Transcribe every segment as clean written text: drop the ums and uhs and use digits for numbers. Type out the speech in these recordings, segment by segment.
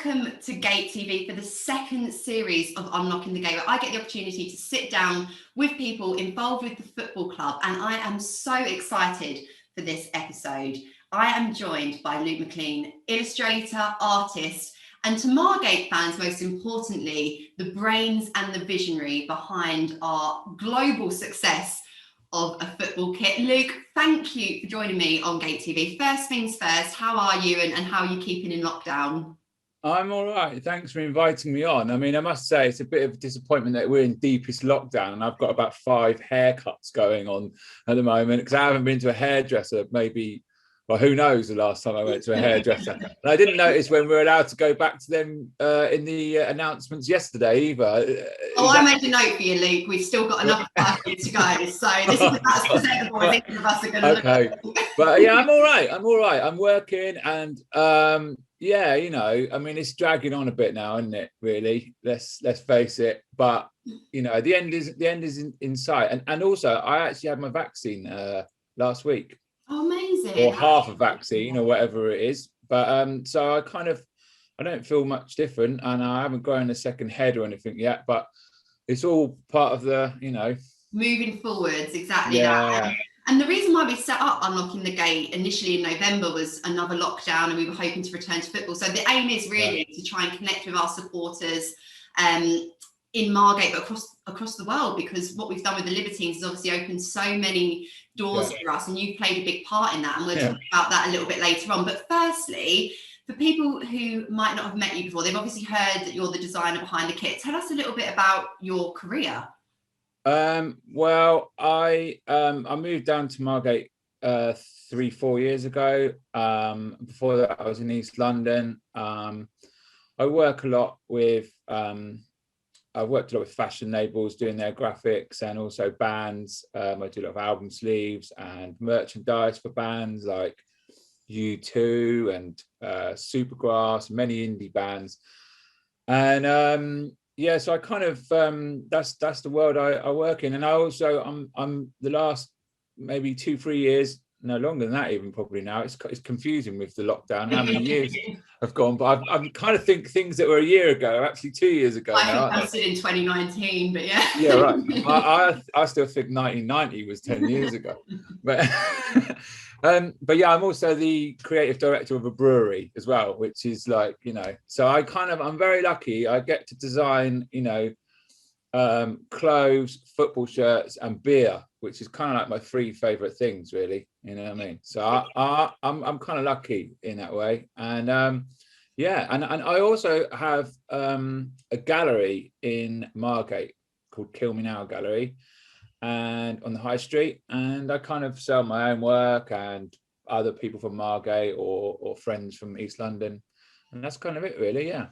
welcome to Gate TV for the second series of Unlocking the Gate, where I get the opportunity to sit down with people involved with the football club, and I am so excited for this episode. I am joined by Luke Mclean, illustrator, artist, and to Margate fans, most importantly, the brains and the visionary behind our global success of a football kit. Luke, thank you for joining me on Gate TV. First things first, how are you and how are you keeping in lockdown? I'm all right. Thanks for inviting me on. I mean, I must say it's a bit of a disappointment that we're in deepest lockdown and I've got about 5 haircuts going on at the moment because I haven't been to a hairdresser maybe, well, who knows the last time I went to a hairdresser. And I didn't notice when we were allowed to go back to them in the announcements yesterday either. I made a note for you, Luke. We've still got another 5 minutes to go. So this is about as presentable as either of us are going to look. But yeah, I'm all right. I'm working and yeah, you know, I mean, it's dragging on a bit now, isn't it? Really, let's face it. But you know, the end is in sight. And also, I actually had my vaccine last week. Oh, amazing! Or half a vaccine, or whatever it is. But so I don't feel much different, and I haven't grown a second head or anything yet. But it's all part of the, you know, moving forwards. Exactly that. And the reason why we set up Unlocking the Gate initially in November was another lockdown, and we were hoping to return to football. So the aim is really to try and connect with our supporters in Margate, but across the world, because what we've done with the Libertines has obviously opened so many doors for us, and you've played a big part in that. And we'll talk about that a little bit later on. But firstly, for people who might not have met you before, they've obviously heard that you're the designer behind the kit. Tell us a little bit about your career. Well, I moved down to Margate 3-4 years ago. Before that, I was in East London. I work a lot with I've worked a lot with fashion labels doing their graphics and also bands. I do a lot of album sleeves and merchandise for bands like U2 and Supergrass, many indie bands. And yeah, so I kind of that's the world I work in. And I also I'm the last maybe 2-3 years, no longer than that even probably now. It's confusing with the lockdown how many years have gone, but I'm kind of think things that were a year ago are actually 2 years ago now. I think I in 2019, but yeah. Yeah, right. I still think 1990 was 10 years ago. But yeah, I'm also the creative director of a brewery as well, which is like, you know, so I'm very lucky. I get to design, you know, clothes, football shirts and beer, which is kind of like my 3 favorite things, really, you know what I mean? So I'm kind of lucky in that way. And yeah, and I also have a gallery in Margate called Kill Me Now Gallery, and on the high street, and I kind of sell my own work and other people from Margate or friends from East London, and that's kind of it, really. Yeah.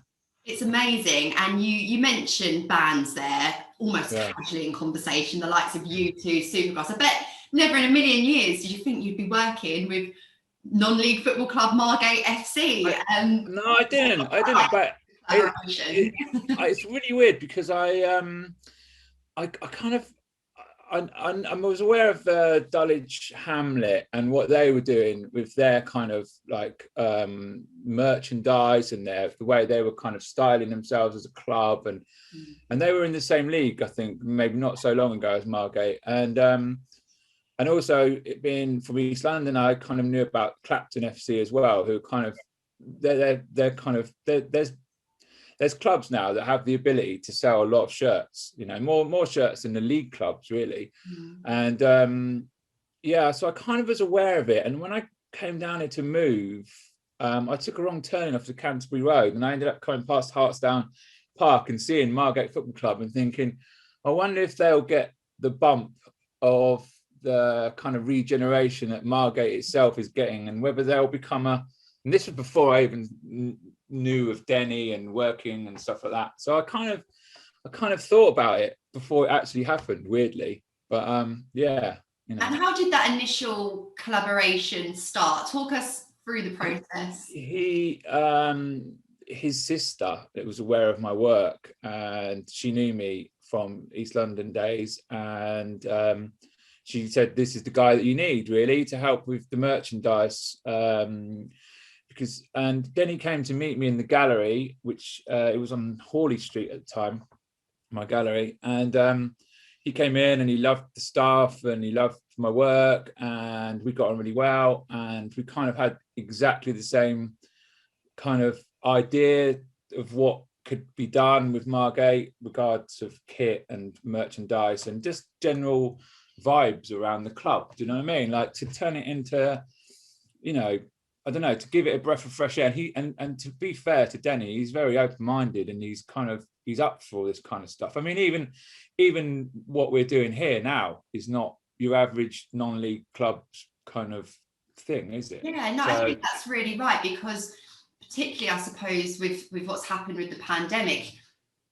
It's amazing. And you mentioned bands there almost casually in conversation, the likes of U2, Supergrass. I bet never in a million years did you think you'd be working with non-league football club Margate FC. No, I didn't. But it's really weird because I kind of I was aware of Dulwich Hamlet and what they were doing with their kind of like merchandise and the way they were kind of styling themselves as a club, and they were in the same league, I think, maybe not so long ago as Margate, and also it being from East London, I kind of knew about Clapton FC as well, who kind of there's clubs now that have the ability to sell a lot of shirts, you know, more shirts than the league clubs, really. And yeah, so I kind of was aware of it. And when I came down here to move, I took a wrong turning off the Canterbury Road, and I ended up coming past Hartsdown Park and seeing Margate Football Club and thinking, I wonder if they'll get the bump of the kind of regeneration that Margate itself is getting, and whether they'll become and this was before I even knew of Denny and working and stuff like that. So I kind of thought about it before it actually happened, weirdly. But yeah. You know. And how did that initial collaboration start? Talk us through the process. His sister was aware of my work, and she knew me from East London days, and she said, this is the guy that you need, really, to help with the merchandise. and then he came to meet me in the gallery, which it was on Hawley Street at the time, my gallery, and he came in and he loved the staff and he loved my work, and we got on really well, and we kind of had exactly the same kind of idea of what could be done with Margate, regards of kit and merchandise and just general vibes around the club. Do you know what I mean? Like to turn it into, you know, I don't know, to give it a breath of fresh air. And to be fair to Denny, he's very open-minded and he's up for all this kind of stuff. I mean, even what we're doing here now is not your average non-league club's kind of thing, is it? Yeah, no, I think that's really right, because particularly, I suppose, with what's happened with the pandemic,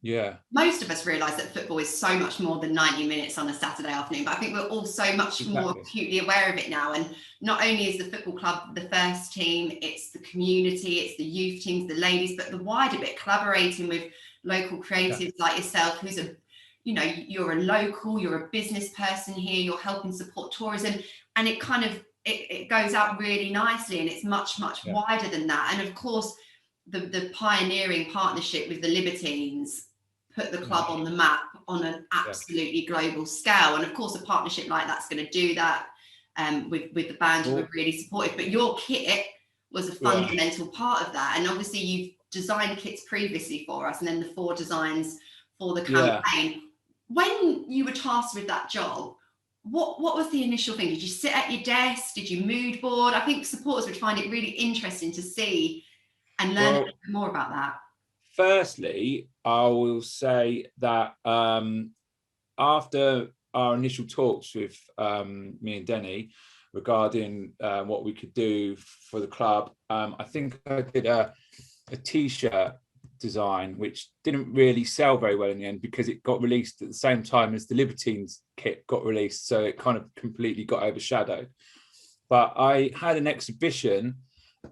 yeah, most of us realise that football is so much more than 90 minutes on a Saturday afternoon, but I think we're all so much more acutely aware of it now. And not only is the football club the first team, it's the community, it's the youth teams, the ladies, but the wider bit, collaborating with local creatives like yourself, who's you're a local, you're a business person here, you're helping support tourism, and it kind of it goes out really nicely, and it's much wider than that. And of course, the pioneering partnership with the Libertines put the club on the map on an absolutely global scale. And of course, a partnership like that's going to do that with the band who were really supportive. But your kit was a fundamental part of that. And obviously, you've designed kits previously for us, and then the 4 designs for the campaign. When you were tasked with that job, what was the initial thing? Did you sit at your desk? Did you mood board? I think supporters would find it really interesting to see and learn a little bit more about that. Firstly, I will say that after our initial talks with me and Denny regarding what we could do for the club, I think I did a T-shirt design which didn't really sell very well in the end, because it got released at the same time as the Libertines kit got released, so it kind of completely got overshadowed. But I had an exhibition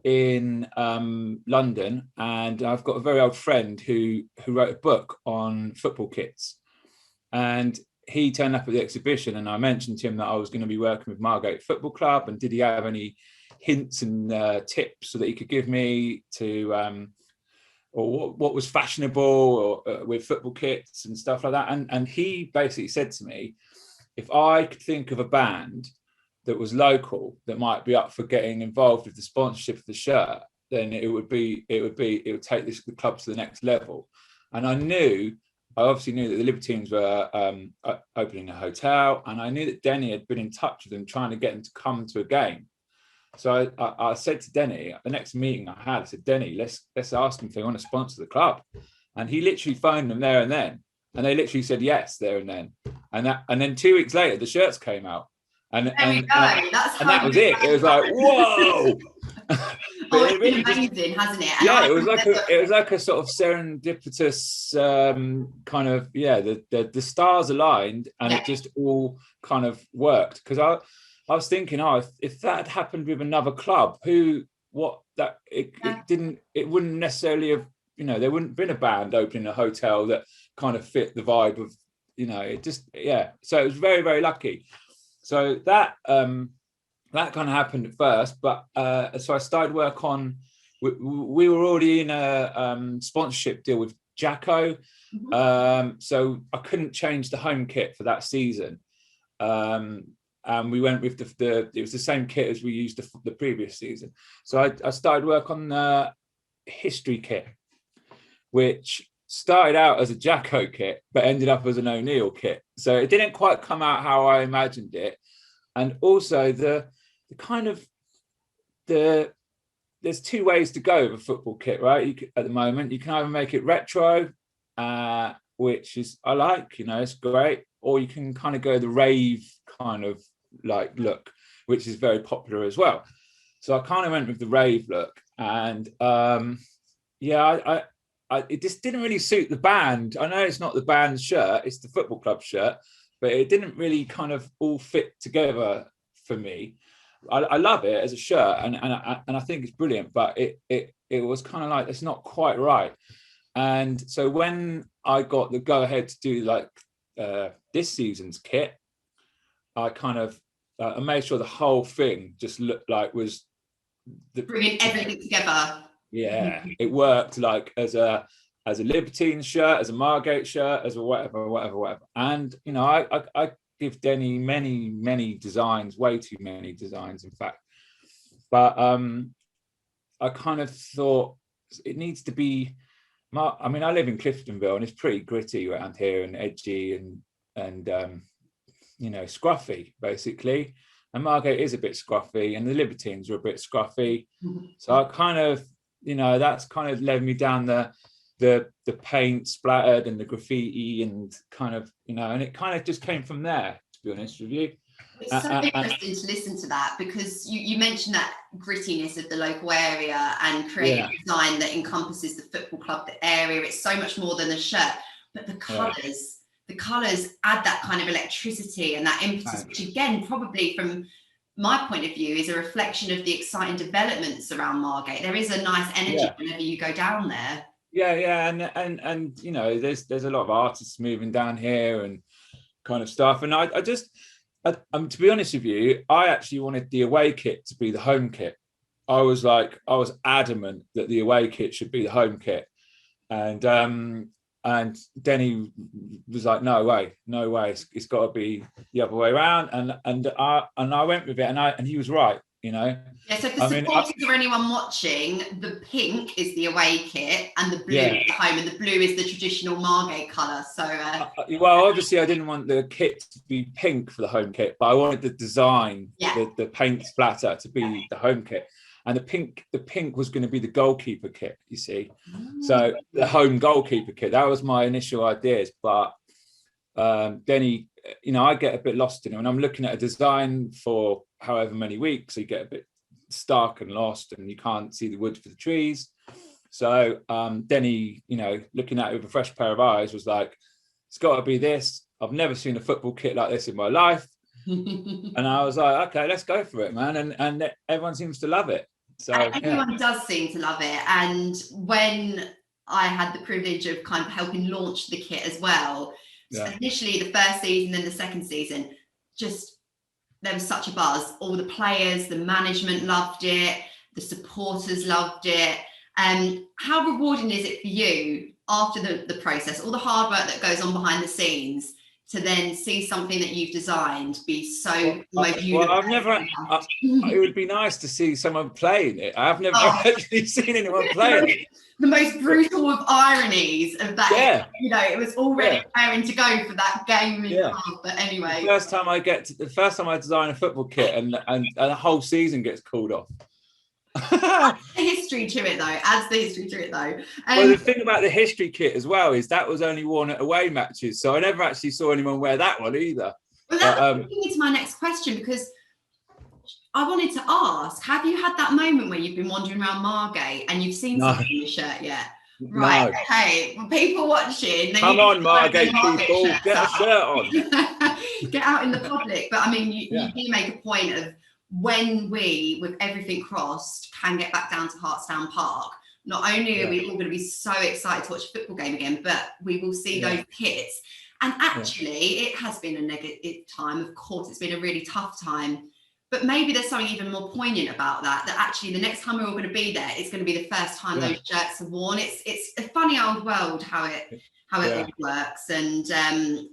in London, and I've got a very old friend who wrote a book on football kits, and he turned up at the exhibition, and I mentioned to him that I was going to be working with Margate Football Club, and did he have any hints and tips so that he could give me to or what was fashionable or with football kits and stuff like that. And he basically said to me, if I could think of a band that was local that might be up for getting involved with the sponsorship of the shirt, then it would take the club to the next level. And I obviously knew that the Libertines were opening a hotel, and I knew that Denny had been in touch with them trying to get them to come to a game. So I said to Denny at the next meeting I had, I said, Denny, let's ask them if they want to sponsor the club. And he literally phoned them there and then, and they literally said yes there and then. And then 2 weeks later, the shirts came out. And that was it. It was like, whoa. It's been amazing, hasn't it? Yeah, it was like a sort of serendipitous kind of, the stars aligned, and it just all kind of worked. Because I was thinking, if that had happened with another club, it wouldn't necessarily have, there wouldn't have been a band opening a hotel that kind of fit the vibe of, it just, So it was very, very lucky. So that kind of happened at first, but so I started work on. We were already in a sponsorship deal with Jacko, so I couldn't change the home kit for that season. And we went with it was the same kit as we used the previous season. So I started work on the history kit, which started out as a Jacko kit, but ended up as an O'Neill kit. So it didn't quite come out how I imagined it. And also there's 2 ways to go with a football kit, right? At the moment, you can either make it retro, which is, I like, it's great, or you can kind of go the rave kind of like look, which is very popular as well. So I kind of went with the rave look, and it just didn't really suit the band. I know it's not the band's shirt, it's the football club shirt, but it didn't really kind of all fit together for me. I love it as a shirt, and I think it's brilliant, but it was kind of like, it's not quite right. And so when I got the go ahead to do like this season's kit, I kind of I made sure the whole thing just looked like was bringing everything together. Yeah, it worked like as a Libertines shirt, as a Margate shirt, as a whatever. And you know, I give Denny many designs, way too many designs, in fact. But I kind of thought it needs to be. I mean, I live in Cliftonville, and it's pretty gritty around here, and edgy, and you know, scruffy basically. And Margate is a bit scruffy, and the Libertines are a bit scruffy. So I kind of, you know, that's kind of led me down the paint splattered and the graffiti and kind of, you know, and it kind of just came from there, to be honest with you. It's so interesting to listen to that, because you mentioned that grittiness of the local area and creating design that encompasses the football club, the area. It's so much more than a shirt, but the colours. The colours add that kind of electricity and that impetus, which again, probably from my point of view, is a reflection of the exciting developments around Margate. There is a nice energy whenever you go down there. And you know, there's a lot of artists moving down here and kind of stuff. And I just, to be honest with you, I actually wanted the away kit to be the home kit. I was adamant that the away kit should be the home kit. And Denny was like, no way, it's got to be the other way around. And I went with it, and he was right, you know. Yeah, so for supporters or anyone watching, the pink is the away kit, and the blue is the home, and the blue is the traditional Margate colour. So, well, obviously, I didn't want the kit to be pink for the home kit, but I wanted the design, the paint splatter, to be the home kit. And the pink was going to be the goalkeeper kit, you see. So the home goalkeeper kit, that was my initial ideas. But Denny, you know, I get a bit lost in it. When I'm looking at a design for however many weeks, you get a bit stuck and lost, and you can't see the wood for the trees. So Denny, you know, looking at it with a fresh pair of eyes, was like, it's got to be this. I've never seen a football kit like this in my life. And I was like, okay, let's go for it, man. And everyone seems to love it. So everyone does seem to love it. And when I had the privilege of kind of helping launch the kit as well, so initially the first season, then the second season, just there was such a buzz. All the players, the management loved it, the supporters loved it. How rewarding is it for you after the process, all the hard work that goes on behind the scenes, to then see something that you've designed be so well, I've never. It would be nice to see someone playing it. I've never actually seen anyone playing it. The most brutal of ironies of that. You know, it was already preparing to go for that game. But anyway, the first time I design a football kit, and the whole season gets called off. Adds the history to it though. Well, the thing about the history kit as well is that was only worn at away matches, so I never actually saw anyone wear that one either. Well, that brings me to my next question, because I wanted to ask, have you had that moment where you've been wandering around Margate and you've seen something in your shirt yet? Right, okay. Well, people watching, come on, Margate people, get a shirt on. Get out in the public. But I mean, you do make a point of, when we, with everything crossed, can get back down to Hartstown Park, not only are we all going to be so excited to watch a football game again, but we will see those kits. And actually, it has been a negative time. Of course, it's been a really tough time. But maybe there's something even more poignant about that actually the next time we're all going to be there, it's going to be the first time those shirts are worn. It's a funny old world how it all works. And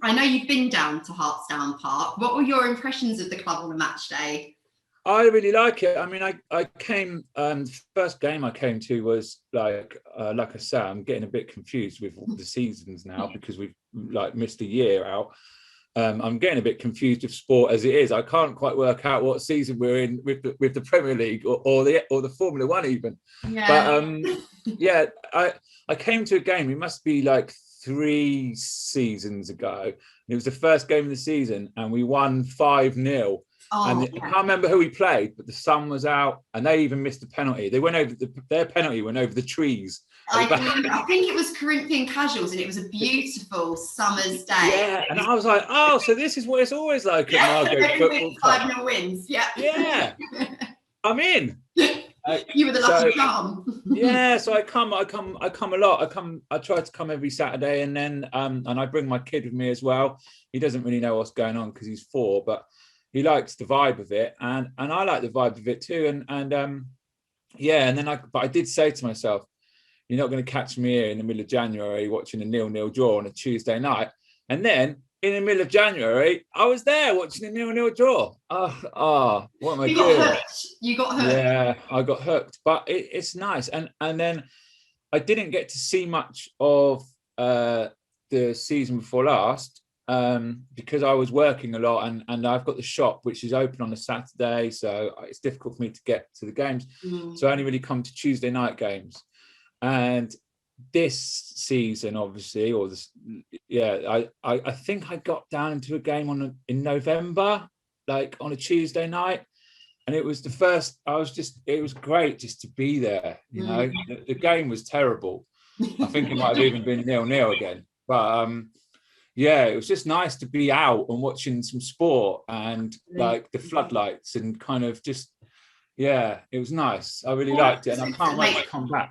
I know you've been down to Hartstown Park. What were your impressions of the club on a match day? I really like it. I mean, I came, the first game I came to was like I said, I'm getting a bit confused with the seasons now, because we've like missed a year out. I'm getting a bit confused with sport as it is. I can't quite work out what season we're in with the Premier League or the Formula One even. But I came to a game, it must be like 3 seasons ago. And it was the first game of the season, and we won 5-0. I can't remember who we played, but the sun was out, and they even missed a penalty. They went over their penalty went over the trees. I think it was Corinthian Casuals, and it was a beautiful summer's day. Yeah, and I was like, oh, so this is what it's always like at Margate Football Club. 5-0 wins. Yeah, I'm in. You were the lucky charm. Yeah, so I come a lot. I try to come every Saturday, and then and I bring my kid with me as well. He doesn't really know what's going on because he's 4, but he likes the vibe of it, and I like the vibe of it too. And yeah, and then but I did say to myself, you're not going to catch me here in the middle of January watching a 0-0 draw on a Tuesday night. And then in the middle of January, I was there watching a 0-0 draw. What am I doing? You got hooked. Yeah, I got hooked. But it's nice. And then I didn't get to see much of the season before last because I was working a lot, and I've got the shop which is open on a Saturday, so it's difficult for me to get to the games. So I only really come to Tuesday night games. And this season, obviously, I think I got down into a game in November, like on a Tuesday night, and it was the first. It was great just to be there. You know, the game was terrible. I think it might have even been 0-0 again, but yeah, it was just nice to be out and watching some sport and like the floodlights and kind of just, yeah, it was nice. I really liked it, and I can't wait to come back.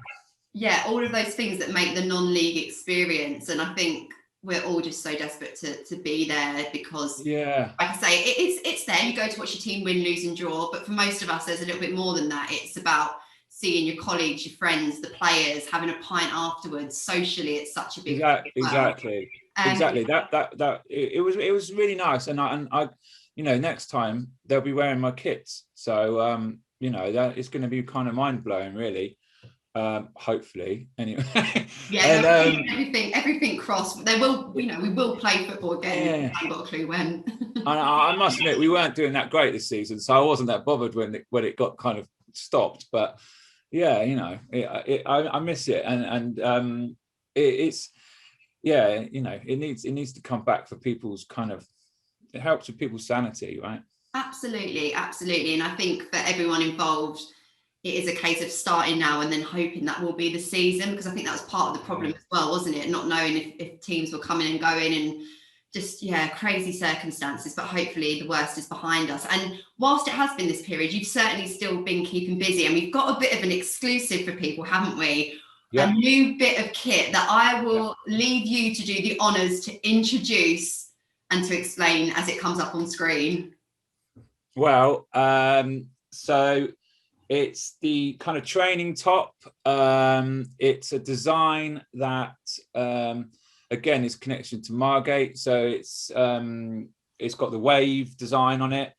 Yeah, all of those things that make the non-league experience, and I think we're all just so desperate to be there because, like I say, it's there. You go to watch your team win, lose, and draw, but for most of us, there's a little bit more than that. It's about seeing your colleagues, your friends, the players, having a pint afterwards. Socially, it's such a big exactly. That it was really nice, and I you know, next time they'll be wearing my kits, so you know, that it's going to be kind of mind blowing, really. Hopefully, anyway. Yeah, everything crossed. They will, you know, we will play football again. Yeah. I haven't got a clue when. I must admit, we weren't doing that great this season, so I wasn't that bothered when it got kind of stopped. But yeah, you know, I miss it, and it's yeah, you know, it needs to come back for people's kind of. It helps with people's sanity, right? Absolutely, and I think for everyone involved, it is a case of starting now and then hoping that will be the season, because I think that was part of the problem as well, wasn't it? Not knowing if teams were coming and going, and just, crazy circumstances, but hopefully the worst is behind us. And whilst it has been this period, you've certainly still been keeping busy, and we've got a bit of an exclusive for people, haven't we? A new bit of kit that I will leave you to do the honours to introduce and to explain as it comes up on screen. Well, so it's the kind of training top. It's a design that, again, is connection to Margate. So it's got the wave design on it.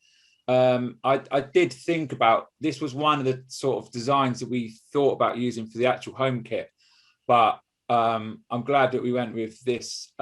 I did think about, this was one of the sort of designs that we thought about using for the actual home kit, but I'm glad that we went with this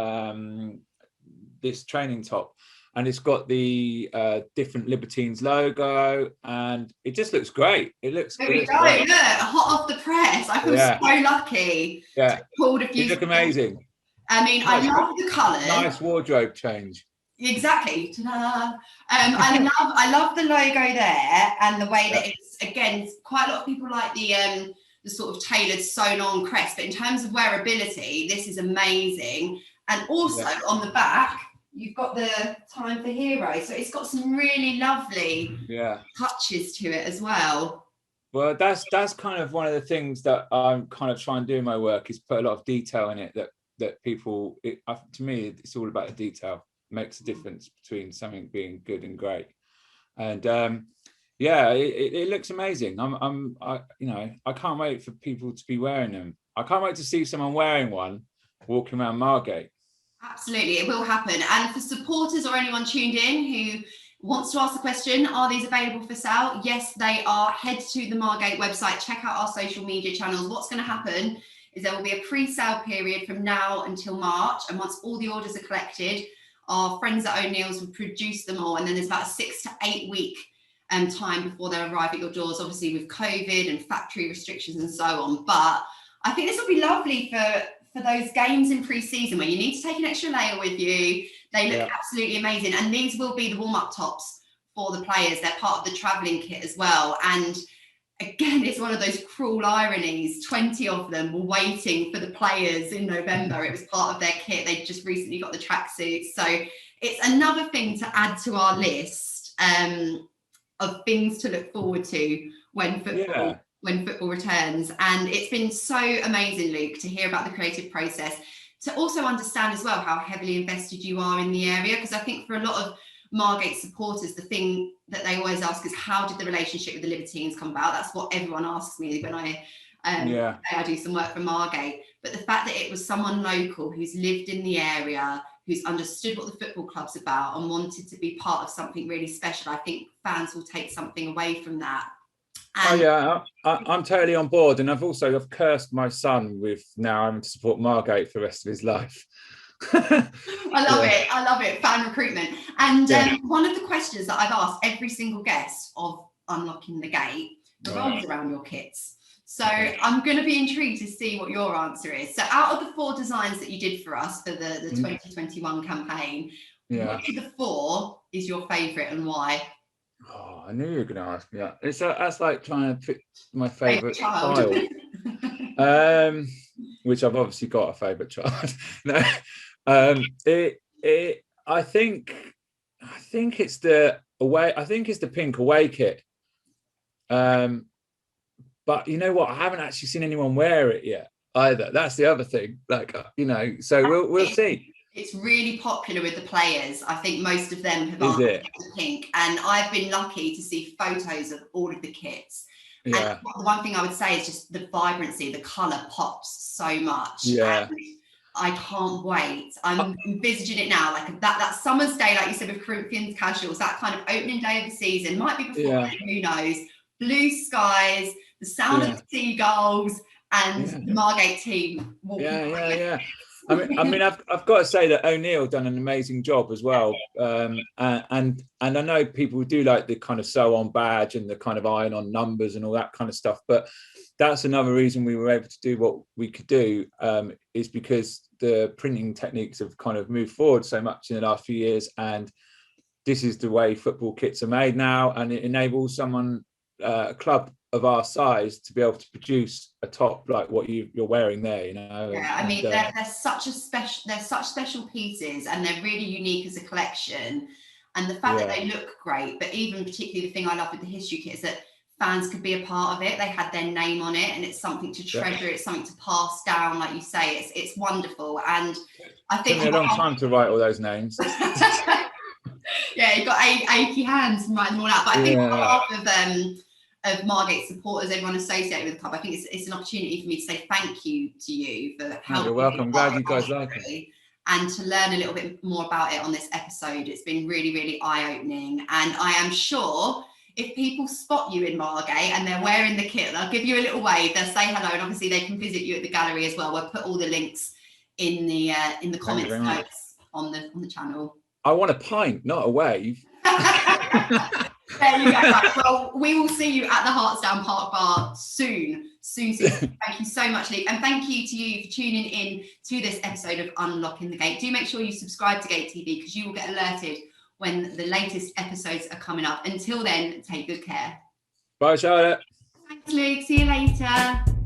this training top. And it's got the different Libertines logo, and it just looks great. There we go. Look, hot off the press. I feel so lucky. Yeah, pulled a few. You look amazing. I mean, I love the colours. Nice wardrobe change. Exactly. Ta-da. I love the logo there, and the way that it's, again, quite a lot of people like the sort of tailored sewn-on crest, but in terms of wearability, this is amazing. And also on the back, you've got the Time for Hero, so it's got some really lovely touches to it as well. Well, that's kind of one of the things that I'm kind of trying to do in my work, is put a lot of detail in it that people, to me, it's all about the detail. It makes a difference between something being good and great. And it looks amazing. I can't wait for people to be wearing them. I can't wait to see someone wearing one walking around Margate. Absolutely, it will happen. And for supporters or anyone tuned in who wants to ask a question, are these available for sale? Yes, they are. Head to the Margate website, check out our social media channels. What's going to happen is there will be a pre-sale period from now until March, and once all the orders are collected, our friends at O'Neill's will produce them all, and then there's about a 6 to 8 week time before they arrive at your doors, obviously with COVID and factory restrictions and so on. But I think this will be lovely for those games in pre-season where you need to take an extra layer with you. They look absolutely amazing, and these will be the warm-up tops for the players. They're part of the travelling kit as well. And again, it's one of those cruel ironies. 20 of them were waiting for the players in November. It was part of their kit. They just recently got the tracksuits, so it's another thing to add to our list of things to look forward to when football returns. And it's been so amazing, Luke, to hear about the creative process, to also understand as well how heavily invested you are in the area, because I think for a lot of Margate supporters, the thing that they always ask is, how did the relationship with the Libertines come about? That's what everyone asks me when I do some work for Margate. But the fact that it was someone local who's lived in the area, who's understood what the football club's about and wanted to be part of something really special, I think fans will take something away from that. And I'm totally on board. And I've cursed my son with now having to support Margate for the rest of his life. I love it. Fan recruitment. And one of the questions that I've asked every single guest of Unlocking the Gate revolves around your kits. So I'm going to be intrigued to see what your answer is. So out of the 4 designs that you did for us for the 2021 campaign, which of the 4 is your favourite and why? Oh, I knew you were going to ask me that. That's like trying to pick my favourite child. Which I've obviously got a favourite child. No, I think it's the away. I think it's the pink away kit. But you know what? I haven't actually seen anyone wear it yet either. That's the other thing. Like, so we'll see. It's really popular with the players. I think most of them have asked for pink, and I've been lucky to see photos of all of the kits. Yeah. And the one thing I would say is just the vibrancy, the colour pops so much. Yeah. And I can't wait. I'm envisaging it now, like that summer's day, like you said, with Corinthians casuals, that kind of opening day of the season, might be before, who knows, blue skies, the sound of the seagulls, and the Margate team will I mean, I've got to say that O'Neill done an amazing job as well, and I know people do like the kind of sew on badge and the kind of iron on numbers and all that kind of stuff, but that's another reason we were able to do what we could do, is because the printing techniques have kind of moved forward so much in the last few years, and this is the way football kits are made now, and it enables someone, a club of our size, to be able to produce a top like what you're wearing there, I mean, they're such special pieces, and they're really unique as a collection, and the fact that they look great. But even particularly the thing I love with the history kit is that fans could be a part of it. They had their name on it, and it's something to treasure. It's something to pass down, like you say. It's wonderful, and I think it took me a long time to write all those names. You've got achy hands and writing them all out. But I think on behalf of Margate supporters, everyone associated with the club, I think it's an opportunity for me to say thank you to you for helping. You're welcome. I'm glad you guys like it. And to learn a little bit more about it on this episode. It's been really, really eye-opening. And I am sure if people spot you in Margate and they're wearing the kit, they'll give you a little wave, they'll say hello, and obviously they can visit you at the gallery as well. We'll put all the links in the comments notes on the channel. I want a pint, not a wave. There you go. Right. Well, we will see you at the Hartsdown Park Bar soon. Thank you so much, Luke. And thank you to you for tuning in to this episode of Unlocking the Gate. Do make sure you subscribe to GATEtv, because you will get alerted when the latest episodes are coming up. Until then, take good care. Bye, Charlotte. Thanks, Luke. See you later.